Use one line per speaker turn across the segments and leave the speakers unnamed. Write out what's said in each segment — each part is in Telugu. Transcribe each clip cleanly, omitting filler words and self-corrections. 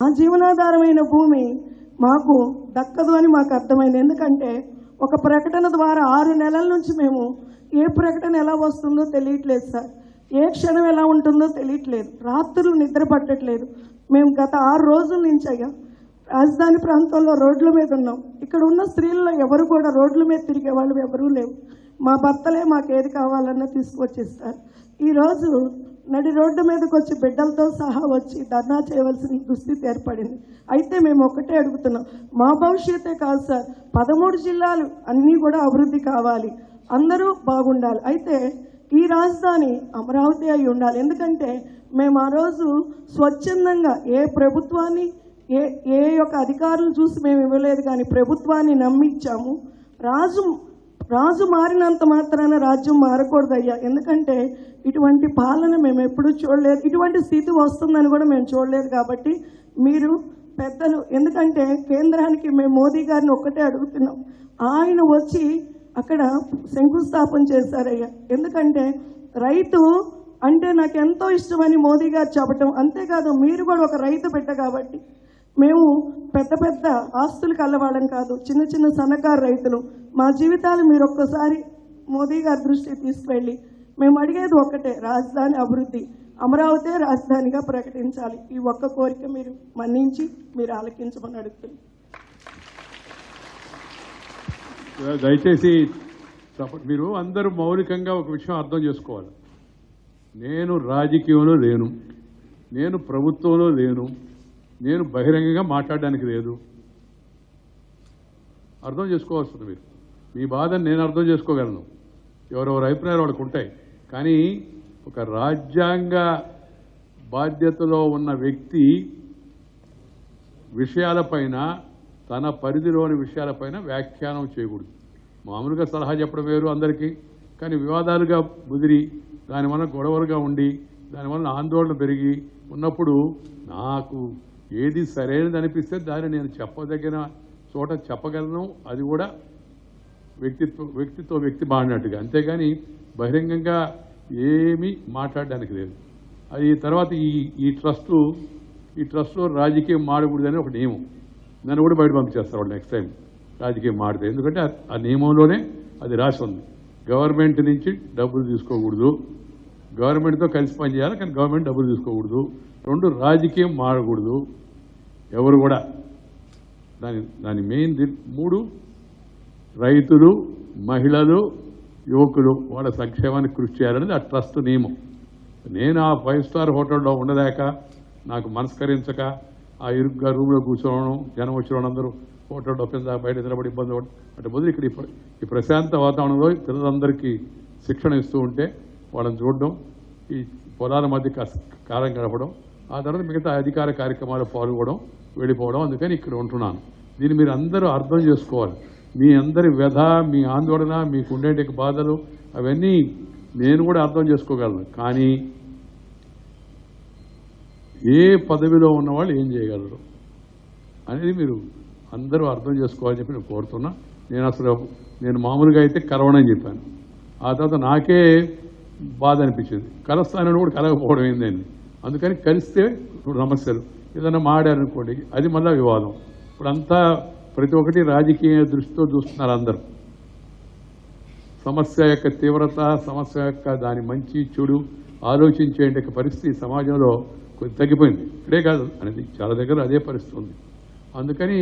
ఆ జీవనాధారమైన భూమి మాకు దక్కదు అని మాకు అర్థమైంది. ఎందుకంటే ఒక ప్రకటన ద్వారా 6 నెలల నుంచి మేము ఏ ప్రకటన ఎలా వస్తుందో తెలియట్లేదు సార్, ఏ క్షణం ఎలా ఉంటుందో తెలియట్లేదు, రాత్రులు నిద్ర పట్టట్లేదు. మేము గత 6 రోజుల నుంచి అయ్యా రాజధాని ప్రాంతంలో రోడ్ల మీద ఉన్నాం. ఇక్కడ ఉన్న స్త్రీల్లో ఎవరు కూడా రోడ్ల మీద తిరిగే వాళ్ళు ఎవరూ లేవు. మా భర్తలే మాకు ఏది కావాలన్నా తీసుకొచ్చిస్తారు. ఈరోజు నడి రోడ్డు మీదకి వచ్చి బిడ్డలతో సహా వచ్చి ధర్నా చేయవలసిన దుస్థితి ఏర్పడింది. అయితే మేము ఒక్కటే అడుగుతున్నాం, మా భవిష్యత్తే కాదు సార్, 13 జిల్లాలు అన్నీ కూడా అభివృద్ధి కావాలి, అందరూ బాగుండాలి. అయితే ఈ రాజధాని అమరావతి అయి ఉండాలి. ఎందుకంటే మేము ఆ రోజు స్వచ్ఛందంగా ఏ ప్రభుత్వాన్ని ఏ యొక్క అధికారులు చూసి మేము ఇవ్వలేదు, కానీ ప్రభుత్వాన్ని నమ్మిచ్చాము. రాజు మారినంత మాత్రాన రాజ్యం మారకూడదయ్యా. ఎందుకంటే ఇటువంటి పాలన మేము ఎప్పుడూ చూడలేదు, ఇటువంటి స్థితి వస్తుందని కూడా మేము చూడలేదు. కాబట్టి మీరు పెద్దలు, ఎందుకంటే కేంద్రానికి మేము మోదీ గారిని ఒక్కటే అడుగుతున్నాం, ఆయన వచ్చి అక్కడ శంకుస్థాపన చేశారయ్యా. ఎందుకంటే రైతు అంటే నాకు ఎంతో ఇష్టమని మోదీ గారు చెప్పటం, అంతేకాదు మీరు కూడా ఒక రైతు బిడ్డ కాబట్టి మేము పెద్ద పెద్ద ఆస్తులు కలవాళ్ళం కాదు, చిన్న చిన్న సన్నకారు రైతులు. మా జీవితాలు మీరు ఒక్కసారి మోదీ గారి దృష్టికి తీసుకువెళ్ళి మేము అడిగేది ఒక్కటే, రాజధాని అభివృద్ధి, అమరావతి రాజధానిగా ప్రకటించాలి. ఈ ఒక్క కోరిక మీరు మన్నించి మీరు ఆలకించమని అడుగుతున్నాం.
దయచేసి మీరు అందరూ మౌలికంగా ఒక విషయం అర్థం చేసుకోవాలి. నేను రాజకీయంలో లేను, నేను ప్రభుత్వంలో లేను, నేను బహిరంగంగా మాట్లాడడానికి లేదు. అర్థం చేసుకోవాల్సింది మీరు. మీ బాధను నేను అర్థం చేసుకోగలను, ఎవరెవరి అభిప్రాయాలు వాళ్ళకు ఉంటాయి. కానీ ఒక రాజ్యాంగ బాధ్యతలో ఉన్న వ్యక్తి విషయాలపైన, తన పరిధిలోని విషయాలపైన వ్యాఖ్యానం చేయకూడదు. మామూలుగా సలహా చెప్పడం వేరు అందరికీ, కానీ వివాదాలుగా ముదిరి దానివల్ల గొడవలుగా ఉండి దానివల్ల ఆందోళన పెరిగి ఉన్నప్పుడు నాకు ఏది సరైనది అనిపిస్తే దాన్ని నేను చెప్పదగిన చోట చెప్పగలను. అది కూడా వ్యక్తితో వ్యక్తి మాడినట్టుగా, అంతేగాని బహిరంగంగా ఏమీ మాట్లాడడానికి లేదు. అది తర్వాత ఈ ట్రస్ట్లో రాజకీయం మాడకూడదని ఒక నియమం, నన్ను కూడా బయట పంపించేస్తారు వాళ్ళు నెక్స్ట్ టైం రాజకీయం మాడితే. ఎందుకంటే ఆ నియమంలోనే అది రాసి ఉంది, గవర్నమెంట్ నుంచి డబ్బులు తీసుకోకూడదు, గవర్నమెంట్తో కలిసి పనిచేయాలి, కానీ గవర్నమెంట్ డబ్బులు తీసుకోకూడదు. 2 రాజకీయం మాడకూడదు ఎవరు కూడా. దాని మెయిన్ 3 రైతులు, మహిళలు, యువకులు వాళ్ళ సంక్షేమానికి కృషి చేయాలనేది ఆ ట్రస్ట్ నియమం. నేను ఆ 5 స్టార్ హోటల్లో ఉండలేక, నాకు మనస్కరించక ఆ ఇరుగ్గా రూమ్లో కూర్చోవడం, జనం వచ్చిన వాళ్ళందరూ హోటల్లో కింద బయట నిలబడి ఇబ్బంది పడడం అంటే బదులు ఇక్కడ ఈ ప్రశాంత వాతావరణంలో పిల్లలందరికీ శిక్షణ ఇస్తూ ఉంటే వాళ్ళని చూడడం, ఈ పొలాల మధ్య కాలం గడపడం, ఆ తర్వాత మిగతా అధికార కార్యక్రమాలు పాల్గొనడం, వెళ్ళిపోవడం. అందుకని ఇక్కడ ఉంటున్నాను. దీన్ని మీరు అందరూ అర్థం చేసుకోవాలి. మీ అందరి వ్యధ, మీ ఆందోళన, మీకు ఉండే బాధలు అవన్నీ నేను కూడా అర్థం చేసుకోగలను. కానీ ఏ పదవిలో ఉన్నవాళ్ళు ఏం చేయగలరు అనేది మీరు అందరూ అర్థం చేసుకోవాలని చెప్పి నేను కోరుతున్నా. నేను మామూలుగా అయితే కలవనని చెప్పాను, ఆ తర్వాత నాకే బాధ అనిపించింది, కలుస్తానని కూడా కలగకపోవడం ఏందండి. అందుకని కలిస్తే సమస్యలు ఏదైనా మాడారనుకోండి, అది మళ్ళీ వివాదం. ఇప్పుడంతా ప్రతి ఒక్కటి రాజకీయ దృష్టితో చూస్తున్నారు అందరూ. సమస్య యొక్క తీవ్రత, సమస్య యొక్క దాని మంచి చెడు ఆలోచించే పరిస్థితి సమాజంలో కొంచెం తగ్గిపోయింది. ఇక్కడే కాదు అనేది చాలా దగ్గర అదే పరిస్థితి ఉంది. అందుకని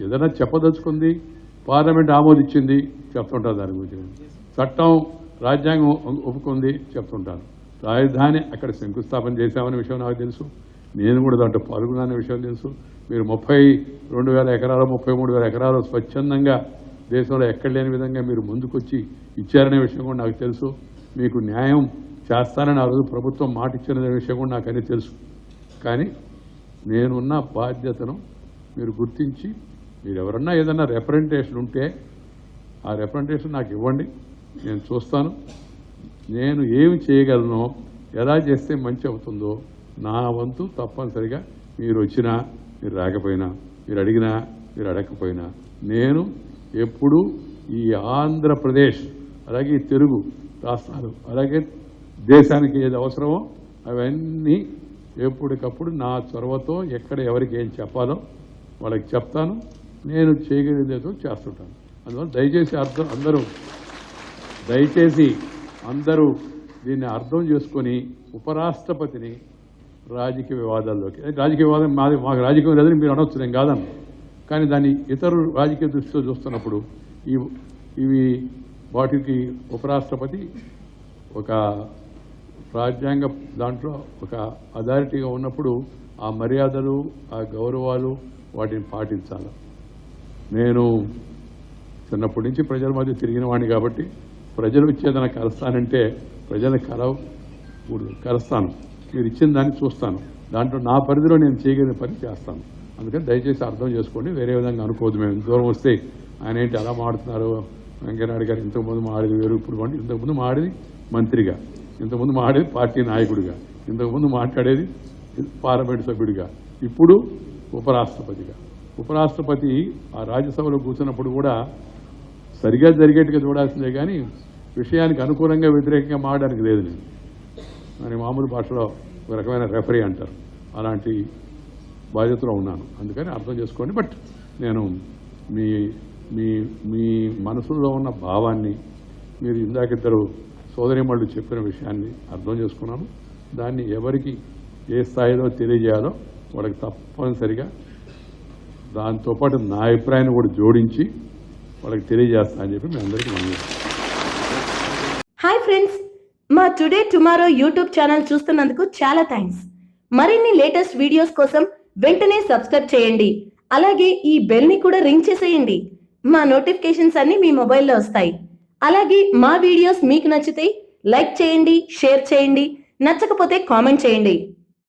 ఏదైనా చెప్పదలుచుకుంది, పార్లమెంట్ ఆమోదించింది చెప్తుంటారు, దాని గురించి చట్టం రాజ్యాంగం ఒప్పుకుంది చెప్తుంటాను, రాజధాని అక్కడ శంకుస్థాపన చేశామనే విషయం నాకు తెలుసు, నేను కూడా దాంట్లో పాల్గొన్నానే విషయం తెలుసు. మీరు 32,000 ఎకరాలు 33,000 ఎకరాలు స్వచ్ఛందంగా దేశంలో ఎక్కడ లేని విధంగా మీరు ముందుకొచ్చి ఇచ్చారనే విషయం కూడా నాకు తెలుసు. మీకు న్యాయం చేస్తానని ఆ రోజు ప్రభుత్వం మాట ఇచ్చిన విషయం కూడా నాకు అన్నీ తెలుసు. కానీ నేనున్న బాధ్యతను మీరు గుర్తించి, మీరు ఎవరన్నా ఏదన్నా రిప్రజెంటేషన్ ఉంటే ఆ రిప్రజెంటేషన్ నాకు ఇవ్వండి, నేను చూస్తాను. నేను ఏమి చేయగలను, ఎలా చేస్తే మంచి అవుతుందో నా వంతు తప్పనిసరిగా మీరు వచ్చినా, మీరు రాకపోయినా, మీరు అడిగినా, మీరు అడగకపోయినా, నేను ఎప్పుడూ ఈ ఆంధ్రప్రదేశ్ అలాగే తెలుగు రాష్ట్రాలు అలాగే దేశానికి ఏది అవసరమో అవన్నీ ఎప్పటికప్పుడు నా చొరవతో ఎక్కడ ఎవరికి ఏం చెప్పాలో వాళ్ళకి చెప్తాను. నేను చేయగలిగేదో చేస్తుంటాను. అందువల్ల దయచేసి అందరూ దీన్ని అర్థం చేసుకొని ఉపరాష్ట్రపతిని రాజకీయ వివాదాల్లోకి, రాజకీయ వివాదం మాకు రాజకీయం లేదని మీరు అనొచ్చు, నేను కాదన్న, కానీ దాన్ని ఇతరులు రాజకీయ దృష్టితో చూస్తున్నప్పుడు ఇవి వాటికి ఉపరాష్ట్రపతి ఒక రాజ్యాంగ దాంట్లో ఒక అథారిటీగా ఉన్నప్పుడు ఆ మర్యాదలు, ఆ గౌరవాలు వాటిని పాటించాలి. నేను చిన్నప్పటి నుంచి ప్రజల మధ్య తిరిగిన వాడిని కాబట్టి ప్రజలు ఇచ్చేదన కలుస్తానంటే ప్రజలను కలుస్తాను. మీరు ఇచ్చిన దాన్ని చూస్తాను. దాంట్లో నా పరిధిలో నేను చేయగలిగిన పని చేస్తాను. అందుకని దయచేసి అర్థం చేసుకోండి. వేరే విధంగా అనుకోవద్దు. మేము దూరం వస్తే ఆయన ఏంటి అలా మాడుతున్నారు, వెంకయ్యనాయుడు గారు ఇంతకుముందు మాడేది వేరు, ఇప్పుడు ఇంతకుముందు మాడేది మంత్రిగా, ఇంతకుముందు మాడేది పార్టీ నాయకుడిగా, ఇంతకుముందు మాట్లాడేది పార్లమెంటు సభ్యుడిగా, ఇప్పుడు ఉపరాష్ట్రపతిగా. ఉపరాష్ట్రపతి ఆ రాజ్యసభలో కూర్చున్నప్పుడు కూడా సరిగా జరిగేట్టుగా చూడాల్సిందే కానీ విషయానికి అనుకూలంగా వ్యతిరేకంగా మాడడానికి లేదు. నేను దాని మామూలు భాషలో ఒక రకమైన రెఫరీ అంటారు, అలాంటి బాధ్యతలో ఉన్నాను. అందుకని అర్థం చేసుకోండి. బట్ నేను మీ మీ మీ మనసులో ఉన్న భావాన్ని, మీరు ఇందాకిద్దరు సోదరిమణులు చెప్పిన విషయాన్ని అర్థం చేసుకున్నాను. దాన్ని ఎవరికి ఏ స్థాయిలో తెలియజేయాలో వాళ్ళకి తప్పనిసరిగా దాంతోపాటు నా అభిప్రాయాన్ని కూడా జోడించి వాళ్ళకి తెలియజేస్తా అని చెప్పి మీ అందరికీ మనం.
హాయ్ ఫ్రెండ్స్, మా టుడే టుమారో యూట్యూబ్ ఛానల్ చూస్తున్నందుకు చాలా థ్యాంక్స్. మరిన్ని లేటెస్ట్ వీడియోస్ కోసం వెంటనే సబ్స్క్రైబ్ చేయండి. అలాగే ఈ బెల్ ని కూడా రింగ్ చేసేయండి. మా నోటిఫికేషన్స్ అన్ని మీ మొబైల్లో వస్తాయి. అలాగే మా వీడియోస్ మీకు నచ్చితే లైక్ చేయండి, షేర్ చేయండి, నచ్చకపోతే కామెంట్ చేయండి.